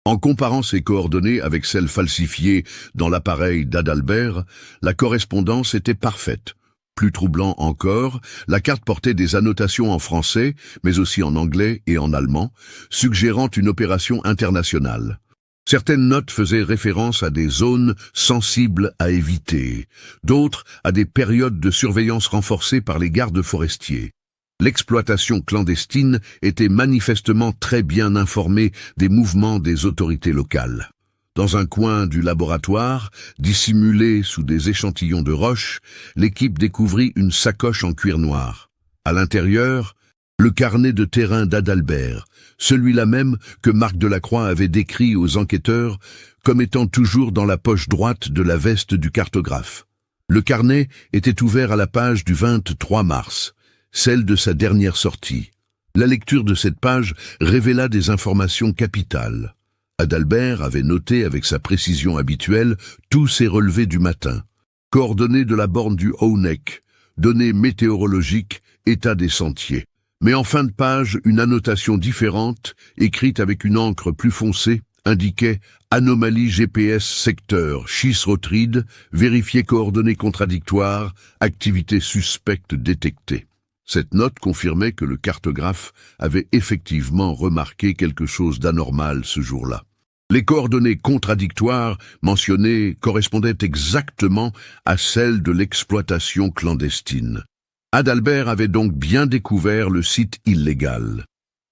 En comparant ces coordonnées avec celles falsifiées dans l'appareil d'Adalbert, la correspondance était parfaite. Plus troublant encore, la carte portait des annotations en français, mais aussi en anglais et en allemand, suggérant une opération internationale. Certaines notes faisaient référence à des zones sensibles à éviter, d'autres à des périodes de surveillance renforcées par les gardes forestiers. L'exploitation clandestine était manifestement très bien informée des mouvements des autorités locales. Dans un coin du laboratoire, dissimulé sous des échantillons de roches, l'équipe découvrit une sacoche en cuir noir. À l'intérieur, le carnet de terrain d'Adalbert, celui-là même que Marc Delacroix avait décrit aux enquêteurs comme étant toujours dans la poche droite de la veste du cartographe. Le carnet était ouvert à la page du 23 mars, celle de sa dernière sortie. La lecture de cette page révéla des informations capitales. Adalbert avait noté avec sa précision habituelle tous ses relevés du matin. Coordonnées de la borne du Haut-Neck, données météorologiques, état des sentiers. Mais en fin de page, une annotation différente, écrite avec une encre plus foncée, indiquait « Anomalie GPS secteur, Chis-Rotride, vérifier coordonnées contradictoires, activité suspecte détectée ». Cette note confirmait que le cartographe avait effectivement remarqué quelque chose d'anormal ce jour-là. Les coordonnées contradictoires mentionnées correspondaient exactement à celles de l'exploitation clandestine. Adalbert avait donc bien découvert le site illégal.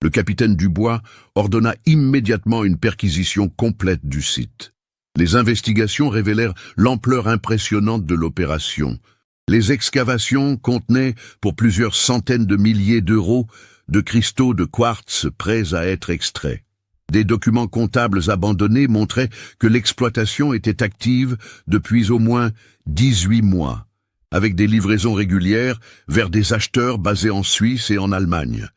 Le capitaine Dubois ordonna immédiatement une perquisition complète du site. Les investigations révélèrent l'ampleur impressionnante de l'opération. Les excavations contenaient, pour plusieurs centaines de milliers d'euros, de cristaux de quartz prêts à être extraits. Des documents comptables abandonnés montraient que l'exploitation était active depuis au moins 18 mois, avec des livraisons régulières vers des acheteurs basés en Suisse et en Allemagne.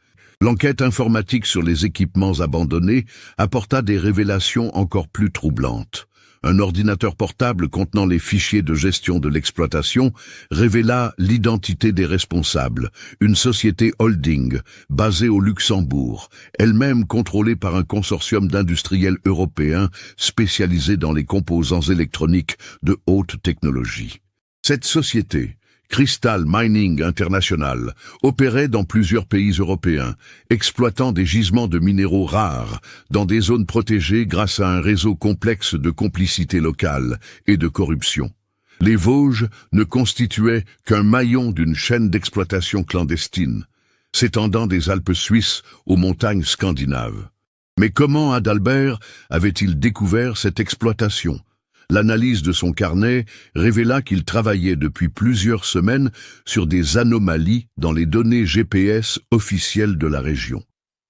L'enquête informatique sur les équipements abandonnés apporta des révélations encore plus troublantes. Un ordinateur portable contenant les fichiers de gestion de l'exploitation révéla l'identité des responsables, une société holding basée au Luxembourg, elle-même contrôlée par un consortium d'industriels européens spécialisés dans les composants électroniques de haute technologie. Cette société, Crystal Mining International, opérait dans plusieurs pays européens, exploitant des gisements de minéraux rares dans des zones protégées grâce à un réseau complexe de complicité locale et de corruption. Les Vosges ne constituaient qu'un maillon d'une chaîne d'exploitation clandestine, s'étendant des Alpes suisses aux montagnes scandinaves. Mais comment Adalbert avait-il découvert cette exploitation ? L'analyse de son carnet révéla qu'il travaillait depuis plusieurs semaines sur des anomalies dans les données GPS officielles de la région.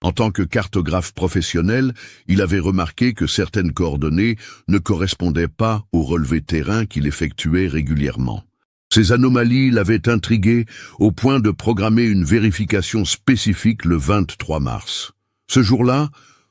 En tant que cartographe professionnel, il avait remarqué que certaines coordonnées ne correspondaient pas aux relevés terrain qu'il effectuait régulièrement. Ces anomalies l'avaient intrigué au point de programmer une vérification spécifique le 23 mars. Ce jour-là,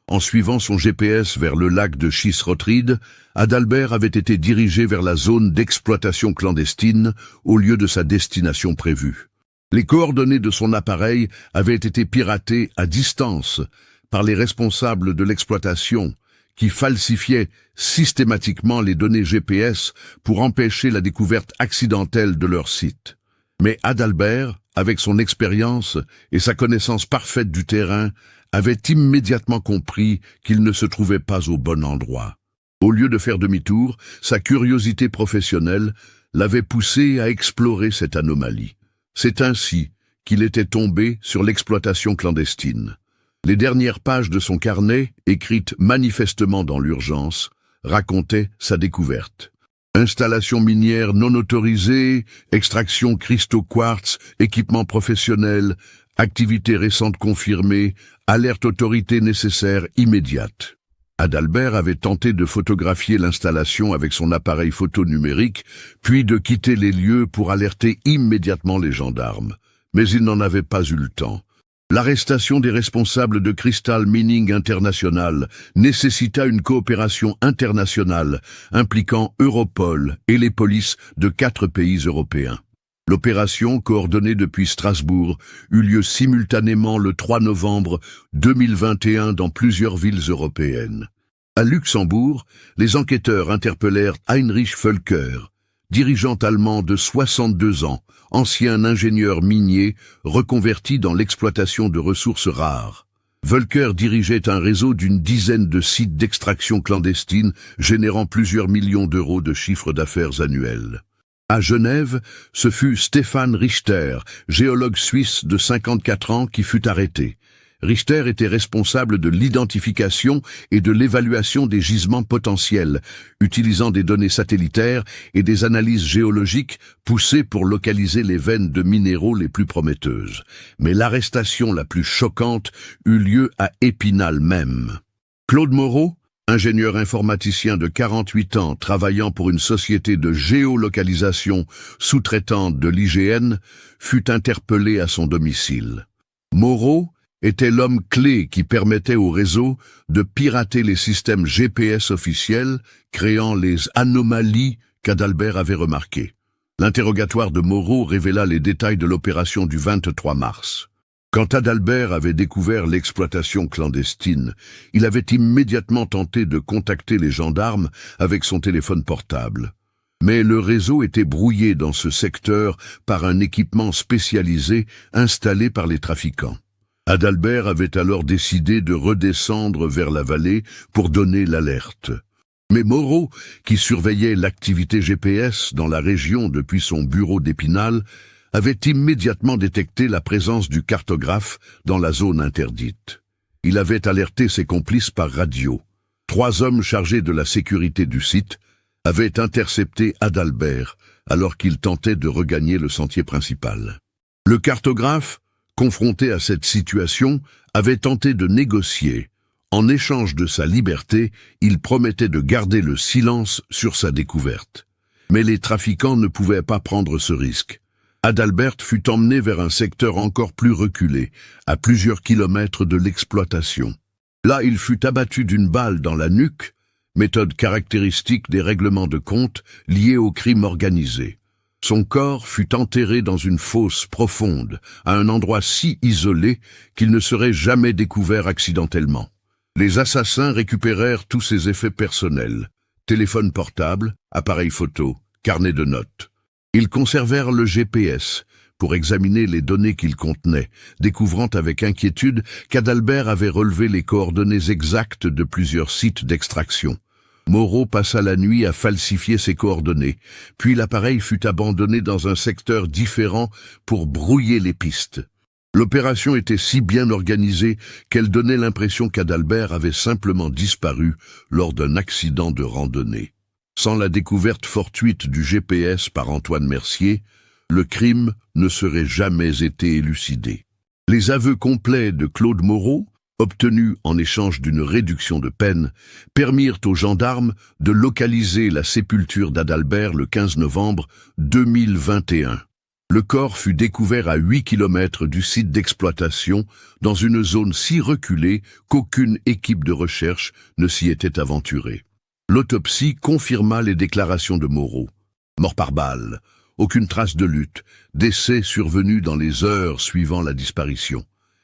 en suivant son GPS vers le lac de Chis-Rotride, Adalbert avait été dirigé vers la zone d'exploitation clandestine au lieu de sa destination prévue. Les coordonnées de son appareil avaient été piratées à distance par les responsables de l'exploitation qui falsifiaient systématiquement les données GPS pour empêcher la découverte accidentelle de leur site. Mais Adalbert, avec son expérience et sa connaissance parfaite du terrain, avait immédiatement compris qu'il ne se trouvait pas au bon endroit. Au lieu de faire demi-tour, sa curiosité professionnelle l'avait poussé à explorer cette anomalie. C'est ainsi qu'il était tombé sur l'exploitation clandestine. Les dernières pages de son carnet, écrites manifestement dans l'urgence, racontaient sa découverte. Installation minière non autorisée, extraction cristaux quartz, équipement professionnel, activité récente confirmée, alerte autorité nécessaire immédiate. Adalbert avait tenté de photographier l'installation avec son appareil photo numérique, puis de quitter les lieux pour alerter immédiatement les gendarmes. Mais il n'en avait pas eu le temps. L'arrestation des responsables de Crystal Mining International nécessita une coopération internationale impliquant Europol et les polices de 4 pays européens. L'opération, coordonnée depuis Strasbourg, eut lieu simultanément le 3 novembre 2021 dans plusieurs villes européennes. À Luxembourg, les enquêteurs interpellèrent Heinrich Völker, dirigeant allemand de 62 ans, ancien ingénieur minier reconverti dans l'exploitation de ressources rares. Völker dirigeait un réseau d'une dizaine de sites d'extraction clandestine générant plusieurs millions d'euros de chiffre d'affaires annuel. À Genève, ce fut Stefan Richter, géologue suisse de 54 ans, qui fut arrêté. Richter était responsable de l'identification et de l'évaluation des gisements potentiels, utilisant des données satellitaires et des analyses géologiques poussées pour localiser les veines de minéraux les plus prometteuses. Mais l'arrestation la plus choquante eut lieu à Épinal même. Claude Moreau, ingénieur informaticien de 48 ans travaillant pour une société de géolocalisation sous-traitante de l'IGN, fut interpellé à son domicile. Moreau était l'homme clé qui permettait au réseau de pirater les systèmes GPS officiels, créant les anomalies qu'Adalbert avait remarquées. L'interrogatoire de Moreau révéla les détails de l'opération du 23 mars. Quand Adalbert avait découvert l'exploitation clandestine, il avait immédiatement tenté de contacter les gendarmes avec son téléphone portable. Mais le réseau était brouillé dans ce secteur par un équipement spécialisé installé par les trafiquants. Adalbert avait alors décidé de redescendre vers la vallée pour donner l'alerte. Mais Moreau, qui surveillait l'activité GPS dans la région depuis son bureau d'Épinal, avait immédiatement détecté la présence du cartographe dans la zone interdite. Il avait alerté ses complices par radio. 3 hommes chargés de la sécurité du site avaient intercepté Adalbert alors qu'il tentait de regagner le sentier principal. Le cartographe, confronté à cette situation, avait tenté de négocier. En échange de sa liberté, il promettait de garder le silence sur sa découverte. Mais les trafiquants ne pouvaient pas prendre ce risque. Adalbert fut emmené vers un secteur encore plus reculé, à plusieurs kilomètres de l'exploitation. Là, il fut abattu d'une balle dans la nuque, méthode caractéristique des règlements de compte liés au crime organisé. Son corps fut enterré dans une fosse profonde, à un endroit si isolé qu'il ne serait jamais découvert accidentellement. Les assassins récupérèrent tous ses effets personnels, téléphone portable, appareil photo, carnet de notes. Ils conservèrent le GPS pour examiner les données qu'il contenait, découvrant avec inquiétude qu'Adalbert avait relevé les coordonnées exactes de plusieurs sites d'extraction. Moreau passa la nuit à falsifier ses coordonnées, puis l'appareil fut abandonné dans un secteur différent pour brouiller les pistes. L'opération était si bien organisée qu'elle donnait l'impression qu'Adalbert avait simplement disparu lors d'un accident de randonnée. Sans la découverte fortuite du GPS par Antoine Mercier, le crime ne serait jamais été élucidé. Les aveux complets de Claude Moreau, obtenus en échange d'une réduction de peine, permirent aux gendarmes de localiser la sépulture d'Adalbert le 15 novembre 2021. Le corps fut découvert à 8 km du site d'exploitation, dans une zone si reculée qu'aucune équipe de recherche ne s'y était aventurée. L'autopsie confirma les déclarations de Moreau. Mort par balle, aucune trace de lutte, décès survenu dans les heures suivant la disparition.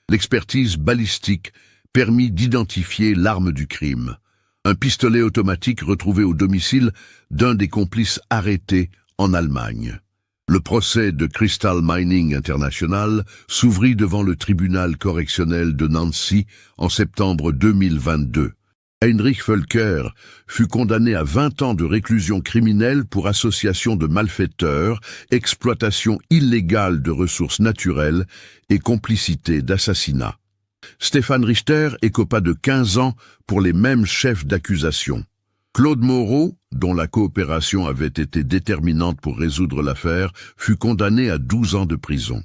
L'expertise balistique permit d'identifier l'arme du crime. Un pistolet automatique retrouvé au domicile d'un des complices arrêtés en Allemagne. Le procès de Crystal Mining International s'ouvrit devant le tribunal correctionnel de Nancy en septembre 2022. Heinrich Völker fut condamné à 20 ans de réclusion criminelle pour association de malfaiteurs, exploitation illégale de ressources naturelles et complicité d'assassinat. Stefan Richter écopa de 15 ans pour les mêmes chefs d'accusation. Claude Moreau, dont la coopération avait été déterminante pour résoudre l'affaire, fut condamné à 12 ans de prison.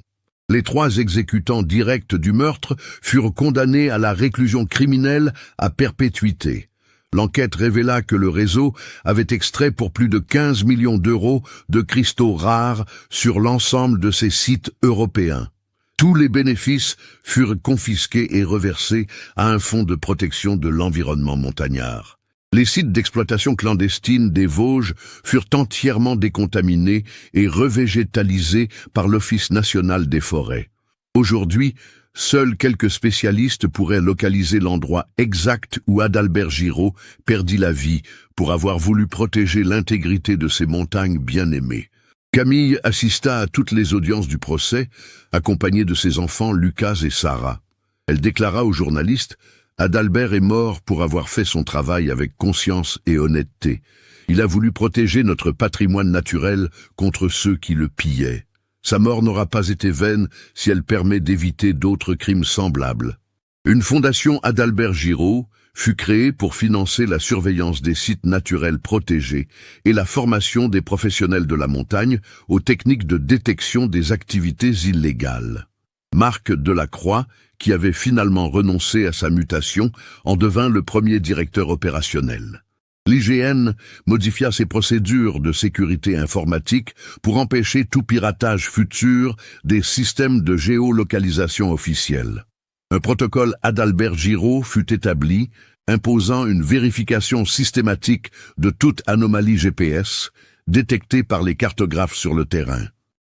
Les 3 exécutants directs du meurtre furent condamnés à la réclusion criminelle à perpétuité. L'enquête révéla que le réseau avait extrait pour plus de 15 millions d'euros de cristaux rares sur l'ensemble de ses sites européens. Tous les bénéfices furent confisqués et reversés à un fonds de protection de l'environnement montagnard. Les sites d'exploitation clandestine des Vosges furent entièrement décontaminés et revégétalisés par l'Office national des forêts. Aujourd'hui, seuls quelques spécialistes pourraient localiser l'endroit exact où Adalbert Giraud perdit la vie pour avoir voulu protéger l'intégrité de ces montagnes bien-aimées. Camille assista à toutes les audiences du procès, accompagnée de ses enfants Lucas et Sarah. Elle déclara aux journalistes « Adalbert est mort pour avoir fait son travail avec conscience et honnêteté. Il a voulu protéger notre patrimoine naturel contre ceux qui le pillaient. Sa mort n'aura pas été vaine si elle permet d'éviter d'autres crimes semblables. » Une fondation Adalbert Giraud fut créée pour financer la surveillance des sites naturels protégés et la formation des professionnels de la montagne aux techniques de détection des activités illégales. Marc Delacroix, qui avait finalement renoncé à sa mutation, en devint le premier directeur opérationnel. L'IGN modifia ses procédures de sécurité informatique pour empêcher tout piratage futur des systèmes de géolocalisation officiels. Un protocole Adalbert Giraud fut établi, imposant une vérification systématique de toute anomalie GPS détectée par les cartographes sur le terrain.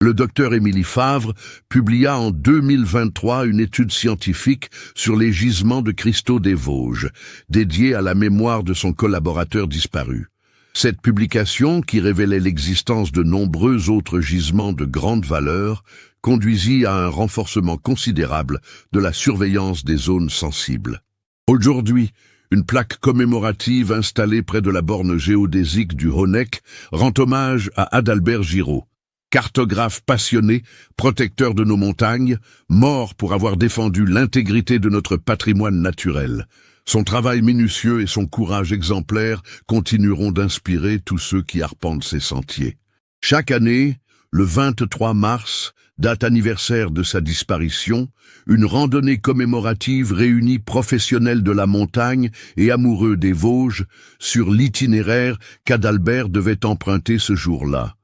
Le docteur Émilie Favre publia en 2023 une étude scientifique sur les gisements de cristaux des Vosges, dédiée à la mémoire de son collaborateur disparu. Cette publication, qui révélait l'existence de nombreux autres gisements de grande valeur, conduisit à un renforcement considérable de la surveillance des zones sensibles. Aujourd'hui, une plaque commémorative installée près de la borne géodésique du Honeck rend hommage à Adalbert Giraud, cartographe passionné, protecteur de nos montagnes, mort pour avoir défendu l'intégrité de notre patrimoine naturel. Son travail minutieux et son courage exemplaire continueront d'inspirer tous ceux qui arpentent ces sentiers. Chaque année, le 23 mars, date anniversaire de sa disparition, une randonnée commémorative réunit professionnels de la montagne et amoureux des Vosges sur l'itinéraire qu'Adalbert devait emprunter ce jour-là.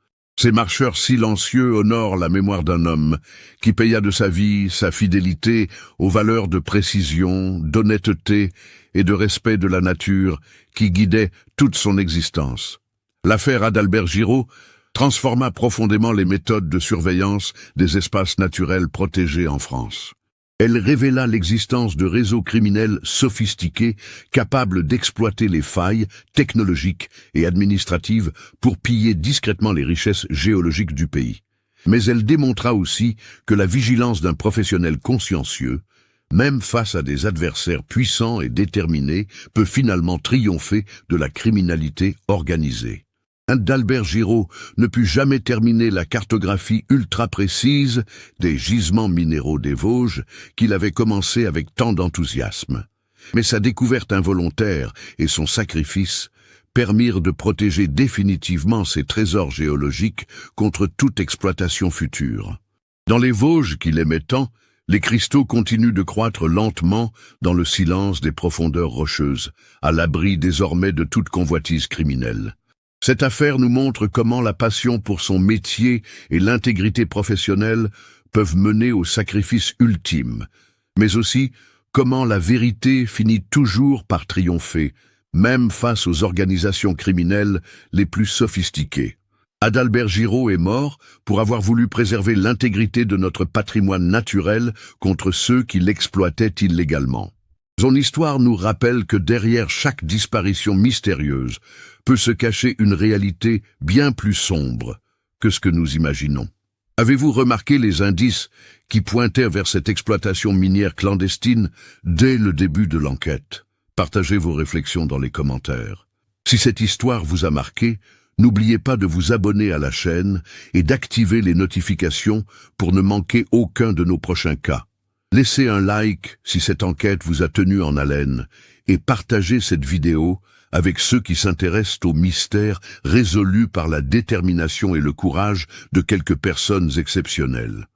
Ces marcheurs silencieux honorent la mémoire d'un homme qui paya de sa vie sa fidélité aux valeurs de précision, d'honnêteté et de respect de la nature qui guidaient toute son existence. L'affaire Adalbert Giraud transforma profondément les méthodes de surveillance des espaces naturels protégés en France. Elle révéla l'existence de réseaux criminels sophistiqués capables d'exploiter les failles technologiques et administratives pour piller discrètement les richesses géologiques du pays. Mais elle démontra aussi que la vigilance d'un professionnel consciencieux, même face à des adversaires puissants et déterminés, peut finalement triompher de la criminalité organisée. Adalbert Giraud ne put jamais terminer la cartographie ultra précise des gisements minéraux des Vosges qu'il avait commencé avec tant d'enthousiasme. Mais sa découverte involontaire et son sacrifice permirent de protéger définitivement ces trésors géologiques contre toute exploitation future. Dans les Vosges qu'il aimait tant, les cristaux continuent de croître lentement dans le silence des profondeurs rocheuses, à l'abri désormais de toute convoitise criminelle. Cette affaire nous montre comment la passion pour son métier et l'intégrité professionnelle peuvent mener au sacrifice ultime, mais aussi comment la vérité finit toujours par triompher, même face aux organisations criminelles les plus sophistiquées. Adalbert Giraud est mort pour avoir voulu préserver l'intégrité de notre patrimoine naturel contre ceux qui l'exploitaient illégalement. Son histoire nous rappelle que derrière chaque disparition mystérieuse peut se cacher une réalité bien plus sombre que ce que nous imaginons. Avez-vous remarqué les indices qui pointaient vers cette exploitation minière clandestine dès le début de l'enquête? Partagez vos réflexions dans les commentaires. Si cette histoire vous a marqué, n'oubliez pas de vous abonner à la chaîne et d'activer les notifications pour ne manquer aucun de nos prochains cas. Laissez un like si cette enquête vous a tenu en haleine et partagez cette vidéo avec ceux qui s'intéressent aux mystères résolus par la détermination et le courage de quelques personnes exceptionnelles.